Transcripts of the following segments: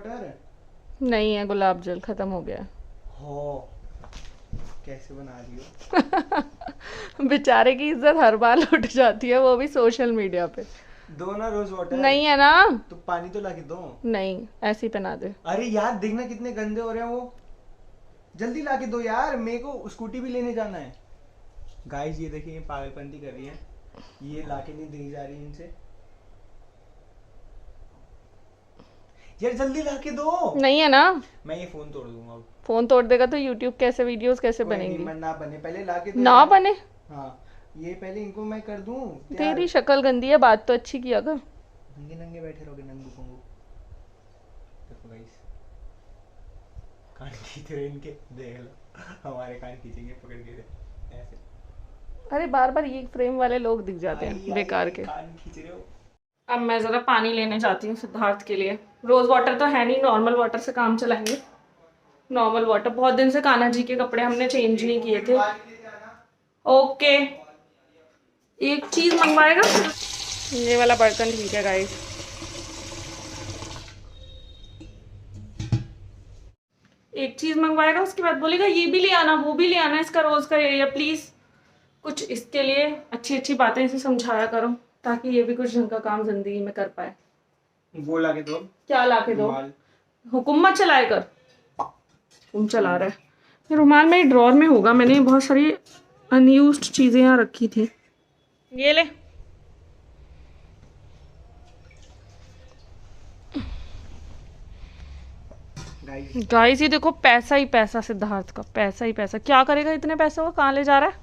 Water? नहीं है, गुलाब जल खत्म हो गया हो, कैसे बना रही हो? है। बेचारे की इज्जत हर बार लुट जाती है, वो भी सोशल मीडिया पे। दो ना रोज वाटर। नहीं है ना। तो पानी तो लाके दो। नहीं, ऐसे ही पहना दे। अरे यार देखना कितने गंदे हो रहे हैं वो। जल्दी लाके दो यार, मेरे को स्कूटी भी लेने जाना है। गाइस ये देखिए, ये पागलपंती कर रही है, ये लाके नहीं दी जा रही इनसे। यार जल्दी लाके दो। नहीं है ना। मैं ये फोन तोड़ दूंगा अब। फोन तोड़ देगा तो यूट्यूब कैसे, वीडियोस कैसे कोई नहीं, बनेंगी? मैं ना बने, पहले लाके दो ना यार। बने। हाँ, ये पहले इनको मैं कर दूं तैयार। तेरी शक्ल गंदी है, बात तो अच्छी किया कर। नंगे नंगे बैठे रहोगे, नंगू पंगू। देखो गाइस, कान खींच रहे इनके, देख लो हमारे कान खींचेंगे पकड़ के ऐसे। अरे बार बार ये फ्रेम वाले लोग दिख जाते आई हैं आई बेकार आई, के। कान खींच रहे हो। अब मैं ज़रा पानी लेने जाती हूँ सिद्धार्थ के लिए। रोज़ वाटर तो है नहीं, नॉर्मल वाटर से काम चलाएंगे। नॉर्मल वाटर, बहुत दिन से कान्हा जी के कपड़े हमने चेंज नहीं किए थे। ओके, एक चीज़ मंगवाएगा। ये वाला बर्तन ठीक है गाइस। एक चीज़ मंगवाएगा, उसके बाद बोलेगा ये भी ले आना, वो भी ले आना, इसका रोज़ का ये प्लीज़। कुछ इसके लिए अच्छी अच्छी बातें इसे समझाया करो, ताकि ये भी कुछ ढंग का काम जिंदगी में कर पाए। वो लाके दो। क्या लाके दो? रुमाल। हुक्म मत चलाए कर। तुम चला रहा है। ये रुमाल मेरे ड्रॉर में होगा, मैंने बहुत सारी अनयूज्ड चीजें यहाँ रखी थी। ये ले। गाइस ये देखो, पैसा ही पैसा, सिद्धार्थ का पैसा ही पैसा। क्या करेगा इतने पैसों का? कहाँ ले जा रहा है?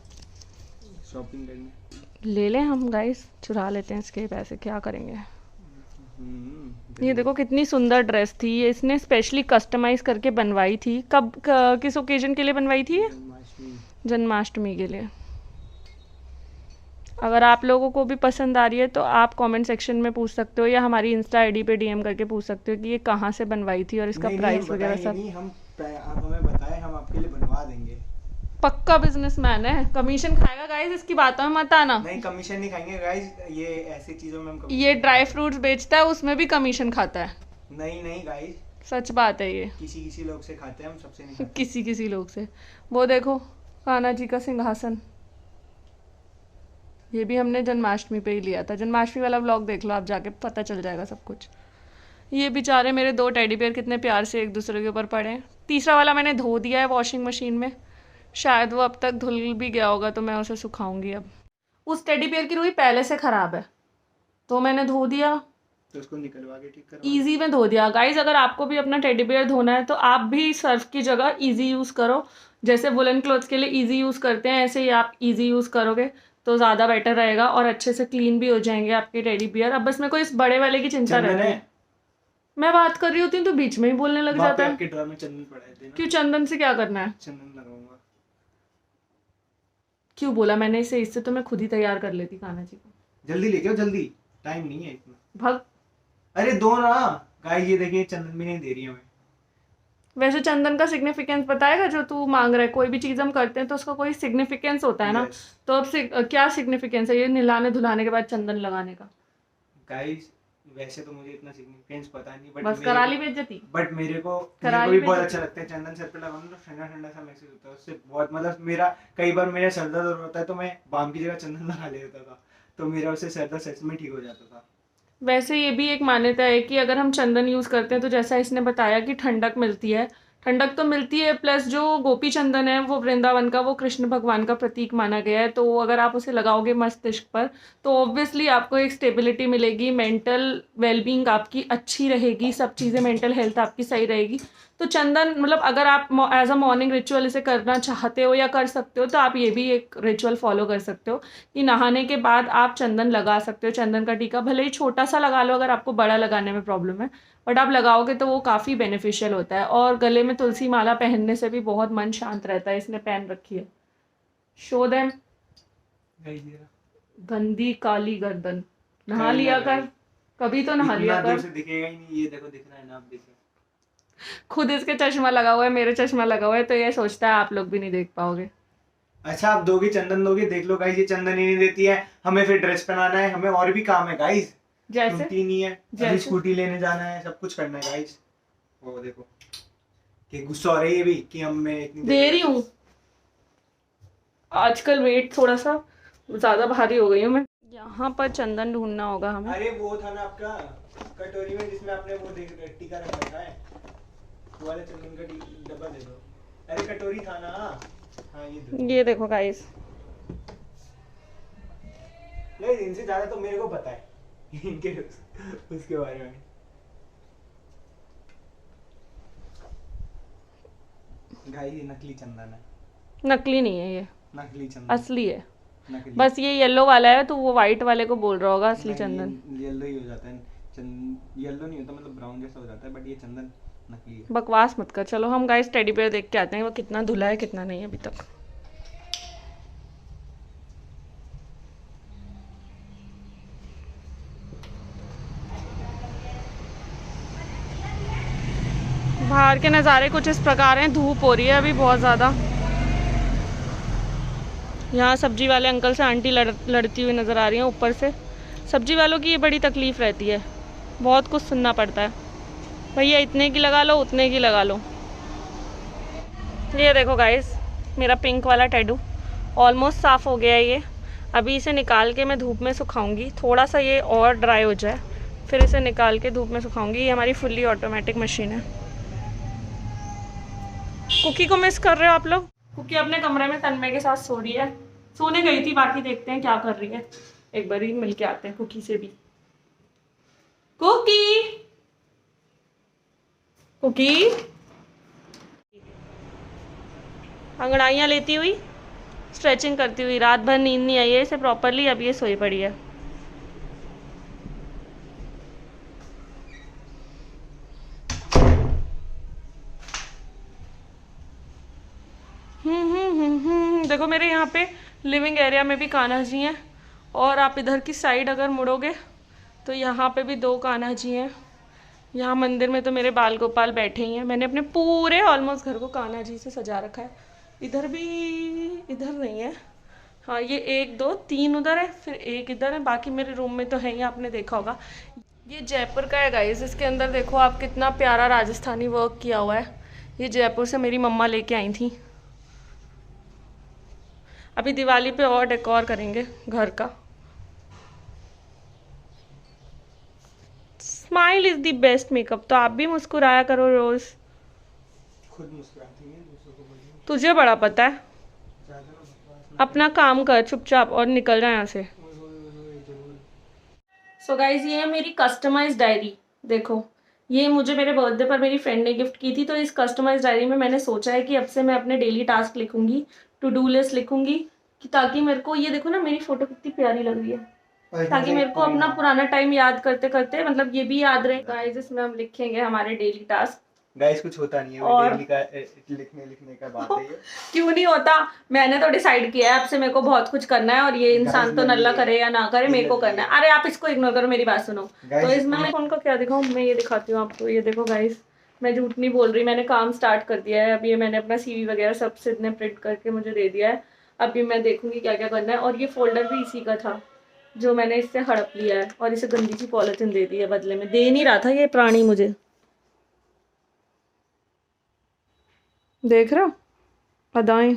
शॉपिंग करने। ले लें हम गाइस, चुरा लेते हैं इसके पैसे, क्या करेंगे। ये देखो कितनी सुंदर ड्रेस थी, ये इसने स्पेशली कस्टमाइज करके बनवाई थी। किस ओकेजन के लिए बनवाई थी ये? जन्माष्टमी के लिए। अगर आप लोगों को भी पसंद आ रही है तो आप कमेंट सेक्शन में पूछ सकते हो, या हमारी इंस्टा आईडी पे डीएम करके पूछ सकते हो कि ये कहाँ से बनवाई थी और इसका प्राइस वगैरह सब। नहीं, आप हमें बताएं, हम आपके लिए बनवा देंगे। पक्का बिजनेसमैन है, कमीशन खाएगा गाइस, इसकी बातों में मत आना। नहीं, कमीशन नहीं खाएंगे गाइस, ये ऐसी चीजों में हम कमीशन। ये ड्राई फ्रूट्स बेचता है, उसमें भी कमीशन खाता है। नहीं नहीं गाइस, सच बात है ये। किसी किसी लोग से खाते हैं, हम सबसे नहीं खाते। किसी किसी लोग से। वो देखो, कान्हा जी का सिंहासन, ये भी हमने जन्माष्टमी पे ही लिया था। जन्माष्टमी वाला व्लॉग देख लो आप जाके, पता चल जाएगा सब कुछ। ये बेचारे मेरे दो टेडी बेयर कितने प्यार से एक दूसरे के ऊपर पड़े हैं। तीसरा वाला मैंने धो दिया है वॉशिंग मशीन में, शायद वो अब तक धुल भी गया होगा, तो मैं उसे सुखाऊंगी अब। उस टेडी बेयर की रुई पहले से ख़राब है, तो मैंने धो दिया, तो उसको निकलवा के ठीक करवा। ईजी में धो दिया। गाइज अगर आपको भी अपना टेडी बेयर धोना है तो आप भी सर्फ की जगह ईजी यूज़ करो। जैसे वुलन क्लोथ्स के लिए ईजी यूज़ करते हैं, ऐसे ही आप ईजी यूज़ करोगे तो ज़्यादा बेटर रहेगा और अच्छे से क्लीन भी हो जाएंगे आपके टेडी बियर। अब बस मेरे को इस बड़े वाले की चिंता रहती है। मैं बात कर रही होती हूँ तो बीच में ही बोलने लग जाता है। आपके ड्रॉर में चंदन पड़ा है ना? क्यों? चंदन से क्या करना है? चंदन लगाऊंगा। क्यों बोला मैंने इसे? इससे तो मैं खुद ही तैयार कर लेती कान्हा जी को। जल्दी लेके आओ, जल्दी, टाइम नहीं है इतना। भग। अरे दो ना गाइस, ये देखिए चंदन भी नहीं दे रही हमें। वैसे चंदन का सिग्निफिकेंस बताएगा जो तू मांग रहा है? कोई भी चीज़ हम करते हैं तो उसका कोई सिग्निफिकेंस होता है ना। Yes. तो अब क्या सिग्निफिकेंस है ये नहलाने धुलाने के बाद चंदन लगाने का? गाइस वैसे तो मुझे इतना सिग्निफिकेंस पता नहीं, बट बस करा ली बेइज्जती। बट मेरे को कराली भी बहुत पे- अच्छा लगता है। चंदन सर पे लगाऊं तो ठंडा ठंडा सा महसूस होता है उससे, बहुत मतलब मेरा कई बार मेरा सर दर्द होता है तो मैं बाम की जगह चंदन लगा लेता था, तो मेरा उससे सर दर्द सच में ठीक हो जाता था। वैसे ये भी एक मान्यता है कि अगर हम चंदन यूज़ करते हैं तो जैसा इसने बताया कि ठंडक मिलती है, ठंडक तो मिलती है, प्लस जो गोपी चंदन है वो वृंदावन का, वो कृष्ण भगवान का प्रतीक माना गया है। तो अगर आप उसे लगाओगे मस्तिष्क पर तो ऑब्वियसली आपको एक स्टेबिलिटी मिलेगी, मेंटल वेलबींग आपकी अच्छी रहेगी, सब चीज़ें, मेंटल हेल्थ आपकी सही रहेगी। तो चंदन मतलब अगर आप एज अ मॉर्निंग रिचुअल इसे करना चाहते हो या कर सकते हो तो आप ये भी एक रिचुअल फॉलो कर सकते हो कि नहाने के बाद आप चंदन लगा सकते हो। चंदन का टीका भले ही छोटा सा लगा लो अगर आपको बड़ा लगाने में प्रॉब्लम है, बट आप लगाओगे तो वो काफ़ी बेनिफिशियल होता है। और गले में तुलसी माला पहनने से भी बहुत मन शांत रहता है। इसने पहन रखी है, शो देम। गंदी काली गर्दन, नहा लिया कर, कभी तो नहा लिया कर। दिखेगा ही नहीं, ये देखो दिख रहा है ना, आप देखो। खुद इसके चश्मा लगा हुआ है, मेरे चश्मा लगा हुआ है, तो ये सोचता है आप लोग भी नहीं देख पाओगे। अच्छा आप दोगे, चंदन दोगे? देख लो गाइस, ये चंदन ही नहीं देती है हमें, फिर ड्रेस पहनाना है, हमें और भी काम है गाइस। जैसे सुनती नहीं है, अभी स्कूटी लेने जाना है, सब कुछ करना है गाइस। वो देखो कि गुस्सा हो रही है भी कि हम मैं इतनी दे रही हूँ। आजकल वेट थोड़ा सा ज्यादा भारी हो गई हूँ मैं। यहाँ पर चंदन ढूंढना होगा हमें। अरे वो था ना आपका कटोरी में जिसमें आपने वो टीका रख रखा है, वो वाले चंदन का डब्बा दे दो। अरे कटोरी था ना। हाँ ये देखो गाइस, नहीं इनसे ज्यादा तो मेरे को पता है इनके उसके बारे में। गाइस ये नकली चंदन है। नकली नहीं है ये, नकली चंदन असली है। नकली। बस ये येलो वाला है तो वो वाइट वाले को बोल रहा होगा असली चंदन। येलो ही हो जाता है, येलो नहीं होता, मतलब ब्राउन जैसा हो जाता है, बट ये चंदन नकली है। बकवास मत कर। चलो हम गाइस टेडी बेयर देख के आते हैं वो कितना धुला है कितना नहीं अभी तक। बाहर के नज़ारे कुछ इस प्रकार हैं। धूप हो रही है अभी बहुत ज़्यादा। यहाँ सब्जी वाले अंकल से आंटी लड़ती हुई नज़र आ रही हैं ऊपर से। सब्जी वालों की ये बड़ी तकलीफ़ रहती है, बहुत कुछ सुनना पड़ता है। भैया इतने की लगा लो, उतने की लगा लो। ये देखो गाइस, मेरा पिंक वाला टैटू ऑलमोस्ट साफ़ हो गया है ये। अभी इसे निकाल के मैं धूप में सुखाऊंगी, थोड़ा सा ये और ड्राई हो जाए फिर इसे निकाल के धूप में सुखाऊंगी। ये हमारी फुल्ली ऑटोमेटिक मशीन है। कुकी को मिस कर रहे हो आप लोग? कुकी अपने कमरे में तन्मय के साथ सो रही है, सोने गई थी, बाकी देखते हैं क्या कर रही है। एक बार ही मिल के आते हैं कुकी से भी। कुकी कुकी अंगड़ाइयाँ लेती हुई, स्ट्रेचिंग करती हुई। रात भर नींद नहीं आई है इसे प्रॉपरली, अब ये सोई पड़ी है। देखो मेरे यहाँ पे लिविंग एरिया में भी कान्हा जी हैं, और आप इधर की साइड अगर मुड़ोगे तो यहाँ पे भी 2 कान्हा जी हैं। यहाँ मंदिर में तो मेरे बाल गोपाल बैठे ही हैं। मैंने अपने पूरे ऑलमोस्ट घर को कान्हा जी से सजा रखा है। इधर भी, इधर नहीं है, हाँ ये 1 2 3 उधर है, फिर 1 इधर है, बाकी मेरे रूम में तो है ही, आपने देखा होगा। ये जयपुर का है गाइस। इसके अंदर देखो आप कितना प्यारा राजस्थानी वर्क किया हुआ है। ये जयपुर से मेरी मम्मा लेके आई थी। अभी दिवाली पे और डेकोर करेंगे घर का। Smile is the best makeup. तो आप भी मुस्कुराया करो रोज। खुद मुस्कुराती है, दूसरों को बोलिए। तुझे बड़ा पता है। ज्यादा ना बकवास ना अपना काम कर चुपचाप और निकल जा यहाँ से। जरूर। सो गाइज ये है मेरी कस्टमाइज डायरी। देखो ये मुझे मेरे बर्थडे पर मेरी फ्रेंड ने गिफ्ट की थी। तो इस कस्टमाइज डायरी में मैंने सोचा है कि अब से मैं अपने डेली टास्क लिखूंगी, टू डू लिस्ट लिखूंगी, कि ताकि मेरे को, ये देखो ना मेरी फोटो कितनी प्यारी लग रही है, ताकि मेरे को अपना पुराना टाइम याद करते करते मतलब ये भी याद रहे। गाइस इसमें हम लिखेंगे हमारे डेली टास्क। गाइस कुछ होता नहीं है, और डेली का लिखने का बात है ये। क्यों नहीं होता? मैंने तो डिसाइड किया है अब से मेरे को बहुत कुछ करना है, और ये इंसान तो नल्ला करे या ना करे, मेरे को करना है। अरे आप इसको इग्नोर करो, मेरी बात सुनो। तो इसमें मैं उनको क्या दिखाऊं? मैं ये दिखाती हूँ आपको। ये देखो गाइस, मैं झूठ नहीं बोल रही, मैंने काम स्टार्ट कर दिया है। अब ये मैंने अपना CV वगैरह सब सिद्ध ने प्रिंट करके मुझे दे दिया है। अभी मैं देखूंगी क्या क्या करना है। और ये फोल्डर भी इसी का था जो मैंने इससे हड़प लिया है, और इसे गंदी सी पॉलिथीन दे दी है बदले में। दे नहीं रहा था ये प्राणी मुझे, देख रहे हो अदाएं।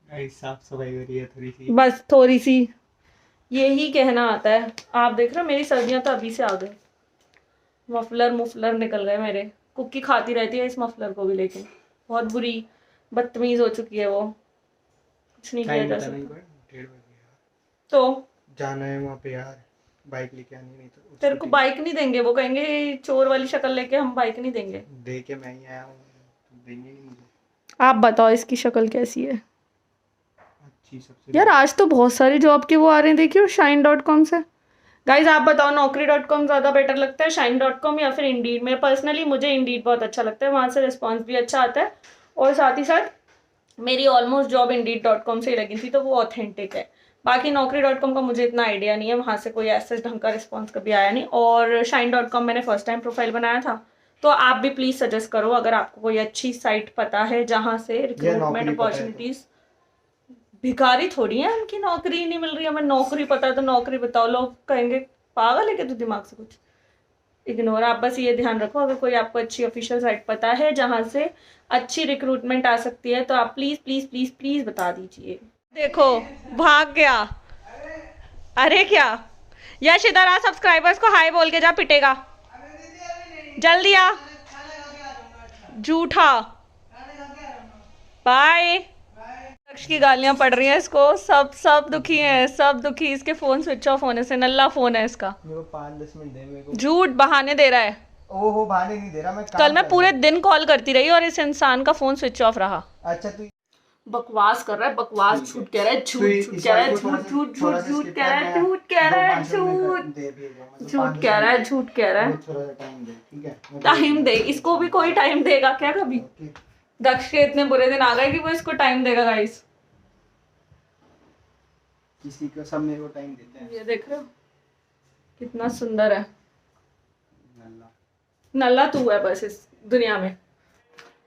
गाइस साफ सफाई हो रही है थोड़ी सी, बस थोड़ी सी, यही कहना आता है। आप देख रहे हो मेरी सर्दियां तो अभी से आ गई। मफलर निकल गए मेरे। कुकी खाती रहती है इस मफलर को भी, लेकिन बहुत बुरी बदतमीज हो चुकी है वो। कुछ नहीं किया जा सकता। तो जाना है वहाँ पे यार, बाइक लेके आनी, नहीं तो तेरे को बाइक नहीं देंगे, वो कहेंगे चोर वाली शक्ल लेके हम बाइक नहीं देंगे। दे के मैं ही आया हूँ, देंगे नहीं मुझे। आप बताओ इसकी शक्ल कैसी है? अच्छी सबसे यार आज तो बहुत सारी जॉब के वो आ रहे हैं, देखियो shine.com से। गाइज आप बताओ naukri.com ज़्यादा बेटर लगता है, shine.com या फिर इंडीड? मेरे पर्सनली मुझे इंडीड बहुत अच्छा लगता है, वहाँ से रिस्पॉन्स भी अच्छा आता है। और साथ ही साथ मेरी ऑलमोस्ट जॉब indeed.com से ही लगी थी, तो वो ऑथेंटिक है। बाकी naukri.com का मुझे इतना आइडिया नहीं है, वहाँ से कोई ऐसा ढंग का रिस्पॉन्स कभी आया नहीं। और shine.com मैंने फर्स्ट टाइम प्रोफाइल बनाया था, तो आप भी प्लीज़ सजेस्ट करो अगर आपको कोई अच्छी साइट पता है जहाँ से रिक्रूटमेंट अपॉर्चुनिटीज़। भिखारी थोड़ी है, उनकी नौकरी ही नहीं मिल रही, हमें नौकरी पता है तो नौकरी बताओ। लोग कहेंगे पागल है क्या तू दिमाग से कुछ। इग्नोर। आप बस ये ध्यान रखो, अगर कोई आपको अच्छी ऑफिशियल साइट पता है जहाँ से अच्छी रिक्रूटमेंट आ सकती है तो आप प्लीज प्लीज प्लीज प्लीज बता दीजिए। देखो भाग गया। अरे क्या यश, इधर आ, सब्सक्राइबर्स को हाय बोल के जा, पिटेगा। जल्दी आ, झूठा। बाय। लक्ष्य की गालियां पड़ रही हैं इसको, सब दुखी हैं, सब दुखी। इसके फोन स्विच ऑफ होने से, नल्ला फोन है इसका। मेरे को 5-10 मिनट दे मेरे को। झूठ बहाने दे रहा है। ओहो बहाने नहीं दे रहा, मैं कल मैं पूरे दिन कॉल करती रही और इस इंसान का फोन स्विच ऑफ रहा। अच्छा तू बकवास कर रहा है, बकवास। झूठ कह रहा है, झूठ कह रहा है, झूठ झूठ झूठ झूठ कह रहा है, झूठ कह रहा है, झूठ कह रहा है, झूठ कह रहा है। थोड़ा सा टाइम दे, ठीक है? टाइम दे, इसको भी कोई टाइम देगा क्या कभी? दक्ष के इतने बुरे दिन आ गए कि वो इसको टाइम देगा गाइस। किसी को, सब मेरे को टाइम देते हैं। ये देख रहे हो कितना सुंदर है। नल्ला नल्ला तू है बस इस दुनिया में।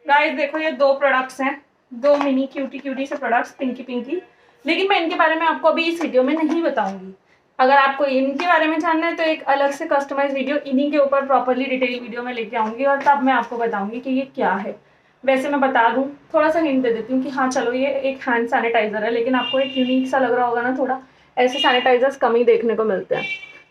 गाइस देखो ये 2 प्रोडक्ट्स हैं, 2 मिनी क्यूटी से प्रोडक्ट्स, पिंकी पिंकी। लेकिन मैं इनके बारे में आपको अभी इस वीडियो में नहीं बताऊंगी। अगर आपको इनके बारे में जानना है तो एक अलग से कस्टमाइज वीडियो इन्हीं के ऊपर प्रॉपरली डिटेल वीडियो में लेके आऊंगी और तब मैं आपको बताऊंगी कि ये क्या है। वैसे मैं बता दूं, थोड़ा सा हिंट दे देती हूँ कि हाँ चलो ये एक हैंड सैनिटाइजर है, लेकिन आपको एक यूनिक सा लग रहा होगा ना थोड़ा। ऐसे सैनिटाइजर्स कम ही देखने को मिलते हैं।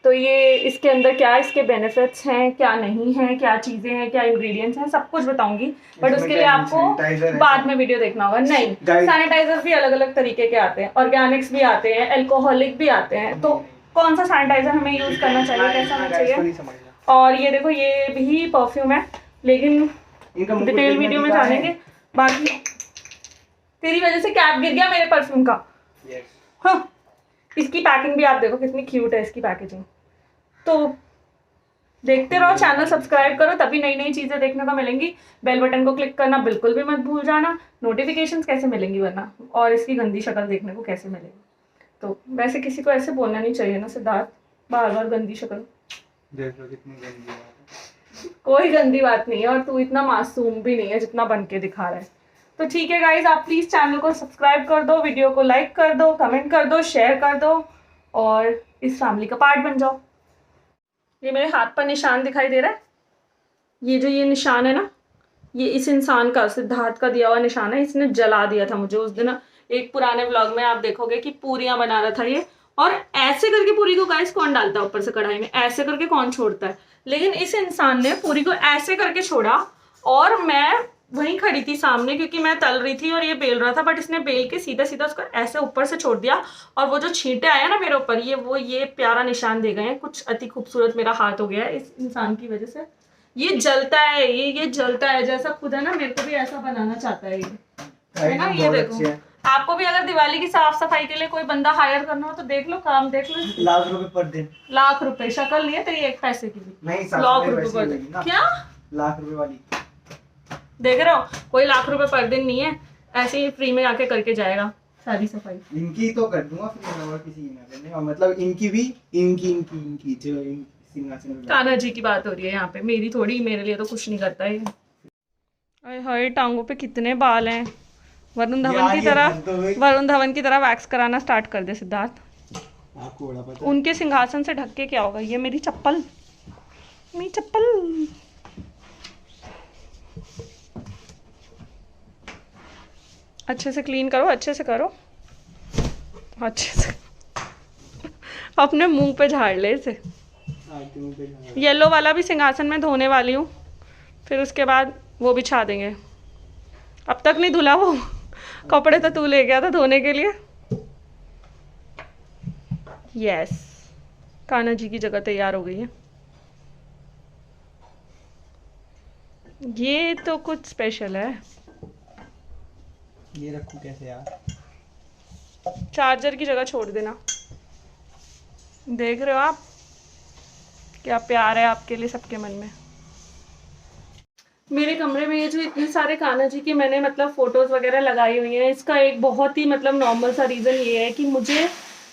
तो ये इसके अंदर क्या इसके बेनिफिट्स हैं, क्या नहीं है, क्या चीज़ें हैं, क्या इंग्रेडिएंट्स हैं, सब कुछ बताऊंगी। बट उसके लिए आपको बाद में वीडियो देखना होगा। नहीं, सैनिटाइजर्स भी अलग अलग तरीके के आते हैं, ऑर्गेनिक्स भी आते हैं, अल्कोहलिक भी आते हैं। तो कौन सा सैनिटाइजर हमें यूज़ करना चाहिए, कैसा होना चाहिए। और ये देखो ये भी परफ्यूम है, लेकिन डिटेल वीडियो में जानेंगे। बाकी तेरी वजह से कैप गिर गया मेरे परफ्यूम का। हाँ, इसकी पैकिंग भी आप देखो कितनी क्यूट है इसकी पैकेजिंग। तो देखते रहो, चैनल सब्सक्राइब करो, तभी नई नई चीज़ें देखने को मिलेंगी। बेल बटन को क्लिक करना बिल्कुल भी मत भूल जाना। नोटिफिकेशंस कैसे मिलेंगी वरना, और इसकी गंदी शक्ल देखने को कैसे मिलेगी। तो वैसे किसी को ऐसे बोलना नहीं चाहिए ना सिद्धार्थ, बार बार गंदी शक्ल। देख लो कितनी गंदी है। कोई गंदी बात नहीं है, और तू इतना मासूम भी नहीं है जितना बन के दिखा रहा है। तो ठीक है गाइज, आप प्लीज़ चैनल को सब्सक्राइब कर दो, वीडियो को लाइक कर दो, कमेंट कर दो, शेयर कर दो और इस फैमिली का पार्ट बन जाओ। ये मेरे हाथ पर निशान दिखाई दे रहा है, ये जो ये निशान है ना, ये इस इंसान का, सिद्धार्थ का दिया हुआ निशान है। इसने जला दिया था मुझे उस दिन। एक पुराने व्लॉग में आप देखोगे कि पूरियां बना रहा था ये, और ऐसे करके पूरी को गाइस कौन डालता है ऊपर से कढ़ाई में, ऐसे करके कौन छोड़ता है। लेकिन इस इंसान ने पूरी को ऐसे करके छोड़ा, और मैं वहीं खड़ी थी सामने क्योंकि मैं तल रही थी और ये बेल रहा था, बट इसने बेल के सीधा सीधा उसको ऐसे ऊपर से छोड़ दिया। और वो जो छींटे आए ना मेरे ऊपर, ये प्यारा निशान दे गए हैं। कुछ अति खूबसूरत मेरा हाथ हो गया है इस इंसान की वजह से। ये जलता है, ये जलता है, जैसा खुद है ना मेरे को भी ऐसा बनाना चाहता है ये, है ना। ये देखो, आपको भी अगर दिवाली की साफ सफाई के लिए कोई बंदा हायर करना हो तो देख लो, काम देख लो। लाख रुपए पर दिन। लाख रुपए शक्ल नहीं है तेरी एक पैसे की भी। नहीं, लाख रुपए पर दिन। क्या लाख रुपए वाली देख रहे हो, कोई लाख रुपए पर दिन नहीं है, ऐसे ही फ्री में आके करके जाएगा सारी सफाई। इनकी तो कर दूंगा फ्री में, और किसी की ना करने, मतलब इनकी भी, इनकी जो सिंहासन पे कान्हा जी की बात हो रही है यहाँ पे, मेरी थोड़ी, मेरे लिए तो कुछ नहीं करता ये। अरे हाय, टांगों पे कितने बाल हैं। वरुण धवन की तरह वैक्स कराना स्टार्ट कर दे सिद्धार्थ। आपको बड़ा पता है? उनके सिंहासन से ढक के क्या होगा। ये मेरी चप्पल, मेरी चप्पल। अच्छे से क्लीन करो, अच्छे से करो, अच्छे से। अपने मुंह पे झाड़ ले इसे। येलो वाला भी सिंहासन में धोने वाली हूँ, फिर उसके बाद वो बिछा देंगे। अब तक नहीं धुला वो, कपड़े तो तू ले गया था धोने के लिए। यस, कान्हा जी की जगह तैयार हो गई है। ये तो कुछ स्पेशल है। ये रखूं कैसे यार? चार्जर की जगह छोड़ देना। देख रहे हो आप क्या प्यार है आपके लिए सबके मन में। मेरे कमरे में ये जो इतने सारे कान्हा जी की मैंने मतलब फोटोज वगैरह लगाई हुई हैं, इसका एक बहुत ही मतलब नॉर्मल सा रीज़न ये है कि मुझे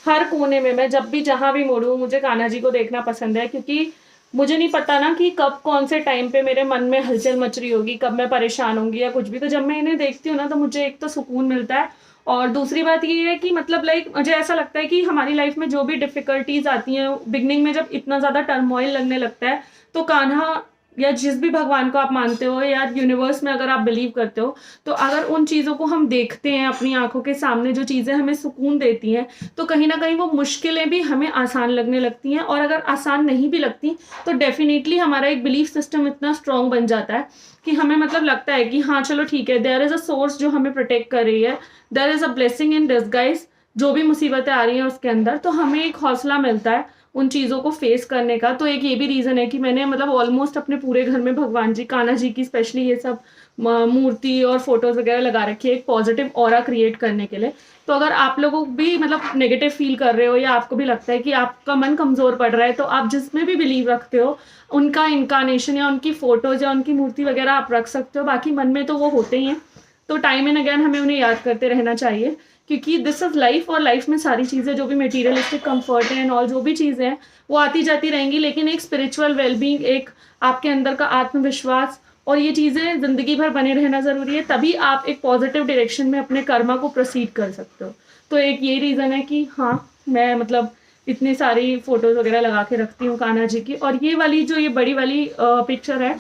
हर कोने में, मैं जब भी जहाँ भी मुड़ूँ, मुझे कान्हा जी को देखना पसंद है। क्योंकि मुझे नहीं पता ना कि कब कौन से टाइम पे मेरे मन में हलचल मच रही होगी, कब मैं परेशान होंगी या कुछ भी। तो जब मैं इन्हें देखती हूँ ना तो मुझे एक तो सुकून मिलता है, और दूसरी बात ये है कि मतलब लाइक मुझे ऐसा लगता है कि हमारी लाइफ में जो भी डिफ़िकल्टीज़ आती हैं, बिगिनिंग में जब इतना ज़्यादा टर्मोइल लगने लगता है, तो कान्हा या जिस भी भगवान को आप मानते हो या यूनिवर्स में अगर आप बिलीव करते हो, तो अगर उन चीज़ों को हम देखते हैं अपनी आँखों के सामने, जो चीज़ें हमें सुकून देती हैं, तो कहीं न कहीं वो मुश्किलें भी हमें आसान लगने लगती हैं। और अगर आसान नहीं भी लगती, तो डेफ़िनिटली हमारा एक बिलीफ सिस्टम इतना स्ट्रॉन्ग बन जाता है कि हमें मतलब लगता है कि हाँ, चलो ठीक है, देयर इज़ अ सोर्स जो हमें प्रोटेक्ट कर रही है, there is a blessing in disguise, जो भी मुसीबतें आ रही हैं उसके अंदर, तो हमें एक हौसला मिलता है उन चीज़ों को फेस करने का। तो एक ये भी रीज़न है कि मैंने मतलब ऑलमोस्ट अपने पूरे घर में भगवान जी, कान्हा जी की स्पेशली ये सब मूर्ति और फोटोज़ वगैरह लगा रखी है, एक पॉजिटिव ऑरा क्रिएट करने के लिए। तो अगर आप लोगों को भी मतलब नेगेटिव फील कर रहे हो या आपको भी लगता है कि आपका मन कमज़ोर पड़ रहा है, तो आप जिसमें भी बिलीव रखते हो, उनका इनकारनेशन या उनकी फ़ोटोज़ या उनकी मूर्ति वगैरह आप रख सकते हो। बाकी मन में तो वो होते ही हैं, तो टाइम एंड अगेन हमें उन्हें याद करते रहना चाहिए, क्योंकि दिस इज़ लाइफ। और लाइफ में सारी चीज़ें जो भी मटेरियलिस्टिक कंफर्ट है एंड ऑल जो भी चीज़ें हैं वो आती जाती रहेंगी, लेकिन एक स्पिरिचुअल वेलबींग, एक आपके अंदर का आत्मविश्वास और ये चीज़ें ज़िंदगी भर बने रहना ज़रूरी है, तभी आप एक पॉजिटिव डायरेक्शन में अपने कर्मा को प्रोसीड कर सकते हो। तो एक ये रीज़न है कि हाँ, मैं मतलब इतनी सारी फ़ोटोज़ वगैरह लगा के रखती हूँ कान्हा जी की। और ये वाली जो ये बड़ी वाली पिक्चर है,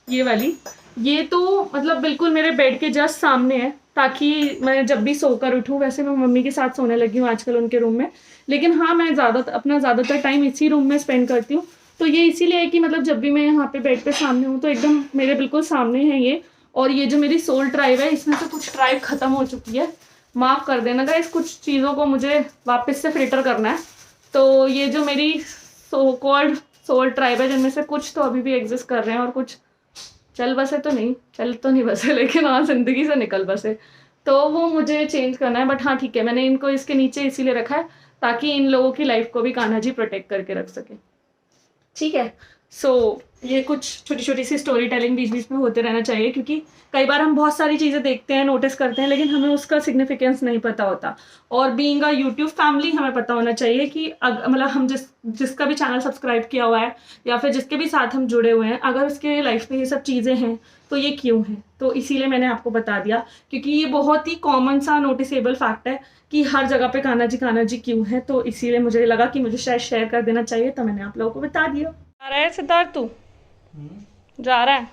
ये वाली, ये तो मतलब बिल्कुल मेरे बेड के जस्ट सामने है, ताकि मैं जब भी सोकर उठूँ, वैसे मैं मम्मी के साथ सोने लगी हूँ आजकल उनके रूम में, लेकिन हाँ, मैं अपना ज़्यादातर टाइम इसी रूम में स्पेंड करती हूँ। तो ये इसीलिए है कि मतलब जब भी मैं यहाँ पे बेड पे सामने हूँ, तो एकदम मेरे बिल्कुल सामने है ये। और ये जो मेरी सोल ट्राइब है, इसमें से कुछ ट्राइब ख़त्म हो चुकी है, माफ़ कर देना गाइस, कुछ चीज़ों को मुझे वापस से फिल्टर करना है। तो ये जो मेरी सो कॉल्ड सोल ट्राइब है, जिनमें से कुछ तो अभी भी एग्जिस्ट कर रहे हैं और कुछ चल तो नहीं बसे, लेकिन हाँ, ज़िंदगी से निकल बसे, तो वो मुझे चेंज करना है। बट हाँ, ठीक है, मैंने इनको इसके नीचे इसीलिए रखा है ताकि इन लोगों की लाइफ को भी कान्हा जी प्रोटेक्ट करके रख सके। ठीक है, सो ये कुछ छोटी छोटी सी स्टोरी टेलिंग बीच बीच में होते रहना चाहिए, क्योंकि कई बार हम बहुत सारी चीज़ें देखते हैं, नोटिस करते हैं, लेकिन हमें उसका सिग्निफिकेंस नहीं पता होता। और बीइंग अ यूट्यूब फैमिली, हमें पता होना चाहिए कि मतलब हम जिसका भी चैनल सब्सक्राइब किया हुआ है या फिर जिसके भी साथ हम जुड़े हुए हैं, अगर उसके लाइफ में ये सब चीज़ें हैं तो ये क्यों है। तो इसीलिए मैंने आपको बता दिया, क्योंकि ये बहुत ही कॉमन सा नोटिसेबल फैक्ट है कि हर जगह पे कान्हा जी क्यों है। तो इसीलिए मुझे लगा कि मुझे शायद शेयर कर देना चाहिए, तो मैंने आप लोगों को बता दिया। जा रहा है सिद्धार्थ, तू जा रहा है?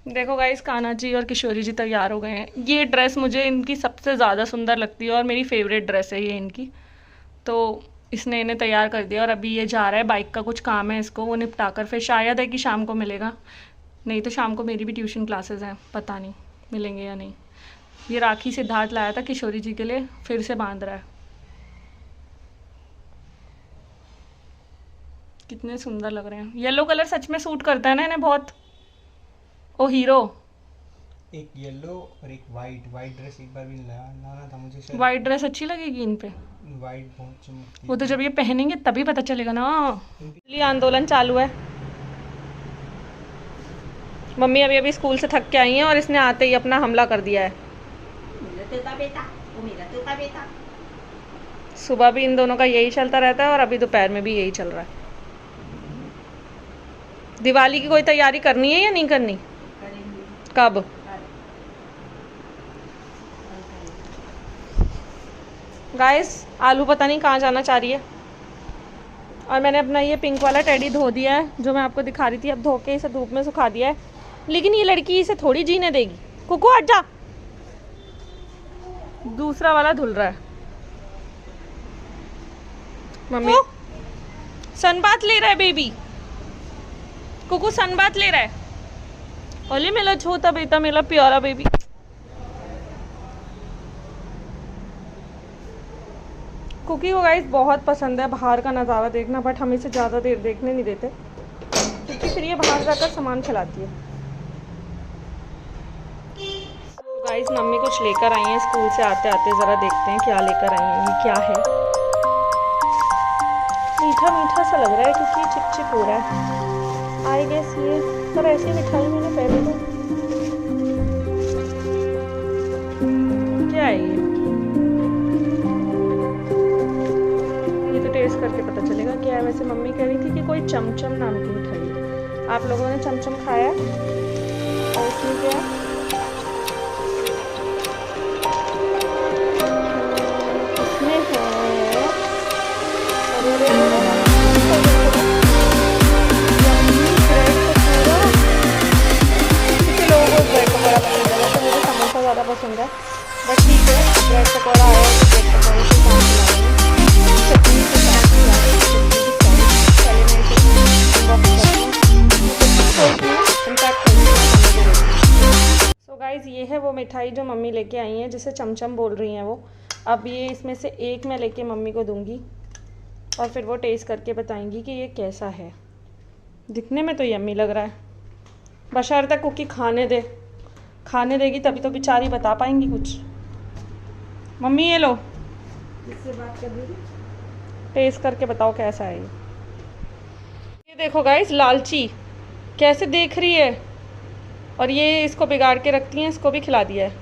देखो गाइस, कान्हा जी और किशोरी जी तैयार हो गए हैं। ये ड्रेस मुझे इनकी सबसे ज़्यादा सुंदर लगती है और मेरी फेवरेट ड्रेस है ये इनकी। तो इसने इन्हें तैयार कर दिया और अभी ये जा रहा है, बाइक का कुछ काम है इसको, वो निपटा कर फिर शायद है कि शाम को मिलेगा, नहीं तो शाम को मेरी भी ट्यूशन क्लासेस हैं, पता नहीं मिलेंगे या नहीं। ये राखी सिद्धार्थ लाया था किशोरी जी के लिए, फिर से बांध रहा है। कितने सुंदर लग रहे हैं। येलो कलर सच में सूट करता है ना इन्हें बहुत। ओ हीरो, एक येलो और एक वाइट ड्रेस एक बार भी लाना था मुझे शायद। वाइट ड्रेस अच्छी लगेगी इन पे, वाइट बहुत चमकती। वो तो जब ये पहनेंगे तभी पता चलेगा ना। ये आंदोलन चालू है। मम्मी अभी अभी स्कूल से थक के आई हैं और इसने आते ही अपना हमला कर दिया है। सुबह भी इन दोनों का यही चलता रहता है और अभी दोपहर में भी यही चल रहा है। दिवाली की कोई तैयारी करनी है या नहीं करनी? कब? गाइस, आलू पता नहीं कहाँ जाना चाह रही है। और मैंने अपना ये पिंक वाला टेडी धो दिया है, जो मैं आपको दिखा रही थी, अब धो के इसे धूप में सुखा दिया है। लेकिन ये लड़की इसे थोड़ी जीने देगी। कुकू हट जा। दूसरा वाला धुल रहा है। मम्मी सनबाथ ले रहा है बेबी। कुकू सनबाथ ले रहा है। ओले मेरा छोटा बेटा, मेरा प्यारा बेबी। कुकी को गाइस बहुत पसंद है बाहर का नज़ारा देखना, बट हम इसे ज़्यादा देर देखने नहीं देते क्योंकि फिर ये बाहर जाकर सामान खिलाती है। गाइस, मम्मी कुछ लेकर आई हैं स्कूल से आते आते, ज़रा देखते हैं क्या लेकर आई हैं। ये क्या है? मीठा मीठा सा लग रहा है क्योंकि चिपचिप हो रहा है। आई गेस ये पर ऐसी मिठाई मैंने पहले तो क्या है ये तो टेस्ट करके पता चलेगा क्या है। वैसे मम्मी कह रही थी कि कोई चमचम नाम की मिठाई है। आप लोगों ने चमचम खाया है? और उसमें क्या है? किसी लोगों को ब्रेड पकौड़ा पसंद है, वैसे मुझे समोसा ज़्यादा पसंद है, बट ठीक है, ब्रेड पकौड़ा आया है तो ब्रेड पकौड़े से काम चलाएंगे, चटनी के साथ खिलाएंगे, चटनी के साथ। पहले मैं इसे अनबॉक्स करती हूँ, इनफैक्ट सो गाइज़ ये है वो मिठाई जो मम्मी लेके आई हैं, जिसे चमचम बोल रही हैं वो। अब ये इसमें से एक मैं लेके मम्मी को दूंगी और फिर वो टेस्ट करके बताएंगी कि ये कैसा है। दिखने में तो यम्मी लग रहा है, बशर्ते कुकी खाने खाने देगी तभी तो बेचारी बता पाएंगी कुछ। मम्मी ये लो, इससे बात कर रही थी। टेस्ट करके बताओ कैसा है ये देखो गाइस, लालची कैसे देख रही है, और ये इसको बिगाड़ के रखती हैं, इसको भी खिला दिया है।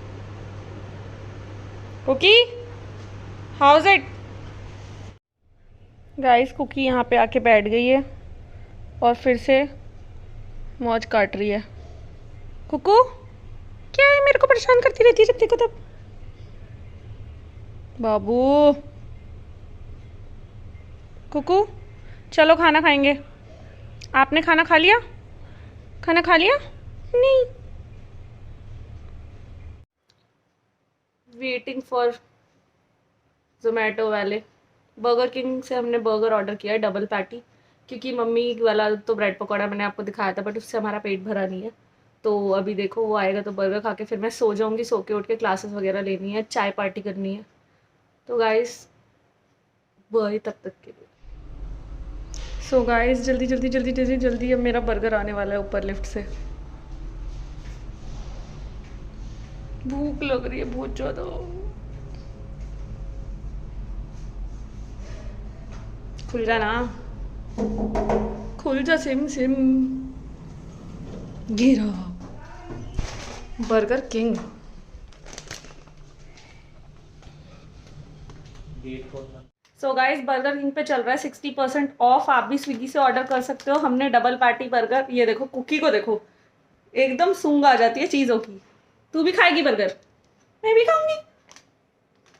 Cookie how is it guys? Cookie यहाँ पे आके बैठ गई है और फिर से मौज काट रही है। कुकू क्या है, मेरे को परेशान करती रहती है जब देखो तब। बाबू कुकू चलो खाना खाएंगे। आपने खाना खा लिया? खाना खा लिया? नहीं। वेटिंग फॉर जोमेटो वाले। बर्गर किंग से हमने बर्गर ऑर्डर किया है, डबल पैटी, क्योंकि मम्मी वाला तो ब्रेड पकौड़ा मैंने आपको दिखाया था, बट उससे हमारा पेट भरा नहीं है। तो अभी देखो वो आएगा तो बर्गर खा के फिर मैं सो जाऊंगी, सो के उठ के क्लासेस वगैरह लेनी है, चाय पार्टी करनी है। तो गाइस बाय तब तक के लिए। सो गाइस जल्दी जल्दी जल्दी जल्दी जल्दी अब मेरा बर्गर आने वाला है ऊपर लिफ्ट से। भूख लग रही है बहुत ज़्यादा। खुल जा ना, खुल जा सिम सिम। गिरा burger king. So guys burger king पे चल रहा है 60% ऑफ। आप भी स्विगी से ऑर्डर कर सकते हो। हमने डबल पैटी बर्गर, ये देखो कुकी को देखो, एकदम सूंघ आ जाती है चीज़ों की। तू भी खाएगी बर्गर? मैं भी खाऊंगी।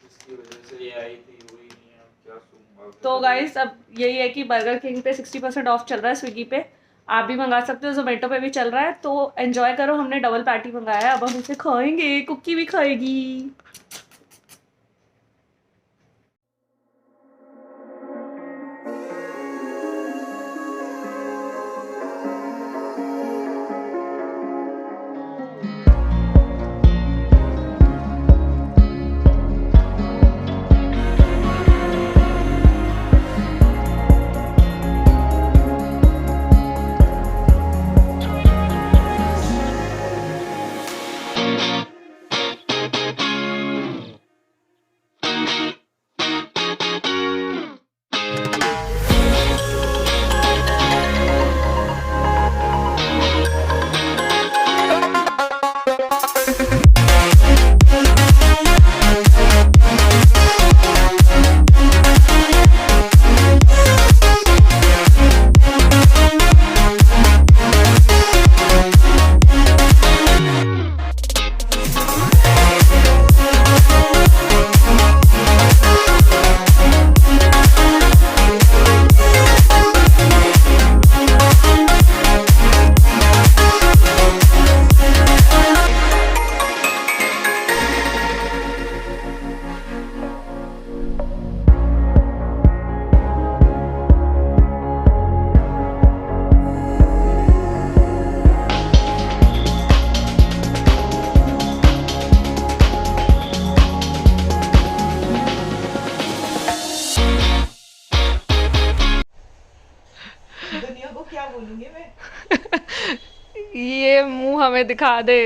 इसकी वजह से ये आई थी, वही नहीं है, क्या सूंघ। तो गाइस अब यही है कि बर्गर किंग पे 60% ऑफ चल रहा है, स्विगी पे आप भी मंगा सकते हो, जोमेटो पे भी चल रहा है। तो एंजॉय करो। हमने डबल पैटी मंगाया है, अब हम उसे खाएंगे, कुकी भी खाएगी। दुनिया को क्या बोलूंगी मैं? ये मुंह हमें दिखा दे।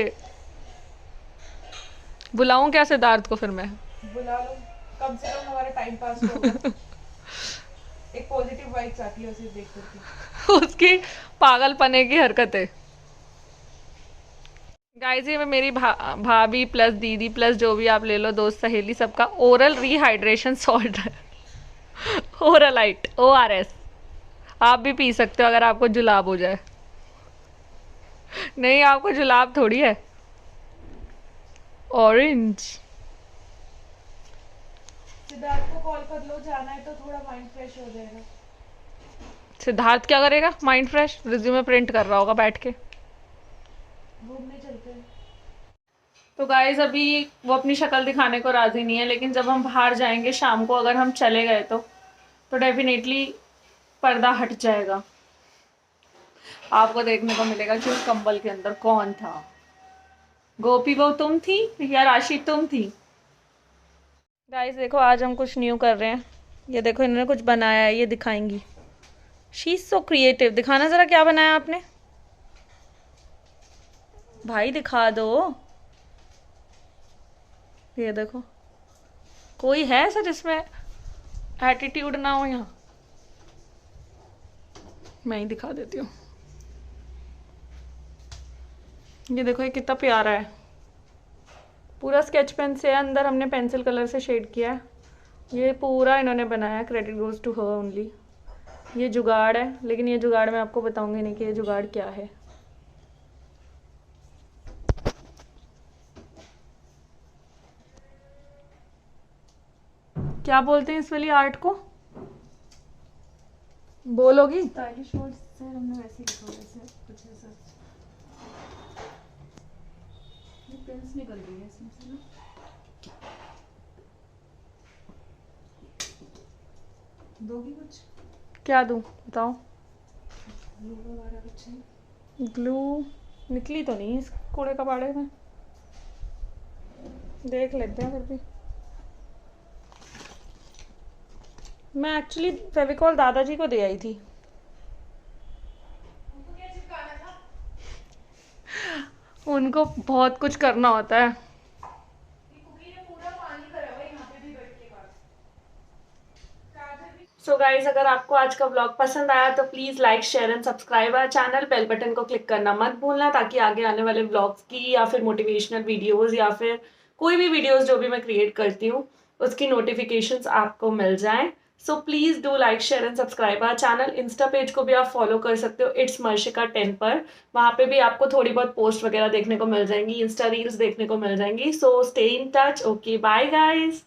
बुलाऊं क्या सिद्धार्थ को फिर मैं? बुला लो, कम से कम हमारा टाइम पास तो होगा। एक पॉजिटिव वाइब्स आती है उसे देख करके। उसकी पागलपने की हरकतें। गाइस ये मेरी भाभी प्लस दीदी प्लस जो भी आप ले लो, दोस्त सहेली, सबका ओरल रिहाइड्रेशन सॉल्ट है। ओरलाइट ORS। आप भी पी सकते हो अगर आपको जुलाब हो जाए। नहीं आपको जुलाब थोड़ी है। ऑरेंज सिद्धार्थ को कॉल कर लो, जाना है तो थोड़ा माइंड फ्रेश हो जाएगा। सिद्धार्थ क्या करेगा? माइंड फ्रेश रिज्यूमे प्रिंट कर रहा होगा बैठ के। घूमने चलते हैं। तो गाइज अभी वो अपनी शक्ल दिखाने को राजी नहीं है, लेकिन जब हम बाहर जाएंगे शाम को, अगर हम चले गए तो डेफिनेटली पर्दा हट जाएगा। आपको देखने को मिलेगा कि उस कंबल के अंदर कौन था। गोपी वो तुम थी या राशि तुम थी? गाइस देखो, आज हम कुछ न्यू कर रहे हैं। ये देखो, इन्होंने कुछ बनाया है, ये दिखाएंगी। She is so creative. दिखाना जरा क्या बनाया आपने भाई, दिखा दो। ये देखो, कोई है ऐसा जिसमें एटीट्यूड ना हो? यहाँ मैं ही दिखा देती हूँ। ये देखो, ये कितना प्यारा है। पूरा स्केच पेन से है, अंदर हमने पेंसिल कलर से शेड किया है। ये पूरा इन्होंने बनाया, credit goes to her only. ये जुगाड़ है, लेकिन ये जुगाड़ मैं आपको बताऊंगी नहीं कि ये जुगाड़ क्या है। क्या बोलते हैं इस वाली आर्ट को? बोलोगी? स्टाइलिश वर्ड्स से हमने वैसे ही लिखा, वैसे कुछ ऐसा। ये पेंस निकल रही है इसमें से ना। दोगी कुछ? क्या दूँ बताओ? ग्लू वगैरह कुछ है? ग्लू निकली तो नहीं इस कूड़े कबाड़े में, देख लेते हैं फिर भी। मैं एक्चुअली फेविकॉल दादाजी को दे आई थी। उनको बहुत कुछ करना होता है। सो गाइज, अगर आपको आज का व्लॉग पसंद आया तो please like share and subscribe our channel. Bell button को क्लिक करना मत भूलना, ताकि आगे आने वाले व्लॉग्स की या फिर मोटिवेशनल वीडियोस या फिर कोई भी वीडियोस जो भी मैं क्रिएट करती हूँ उसकी नोटिफिकेशंस आपको मिल जाएं। So please do like share and subscribe our channel. Insta page को भी आप फॉलो कर सकते हो, इट्स मर्शिका 10 पर। वहाँ पे भी आपको थोड़ी बहुत पोस्ट वगैरह देखने को मिल जाएंगी, इंस्टा रील्स देखने को मिल जाएंगी। So stay in touch. Okay, bye guys.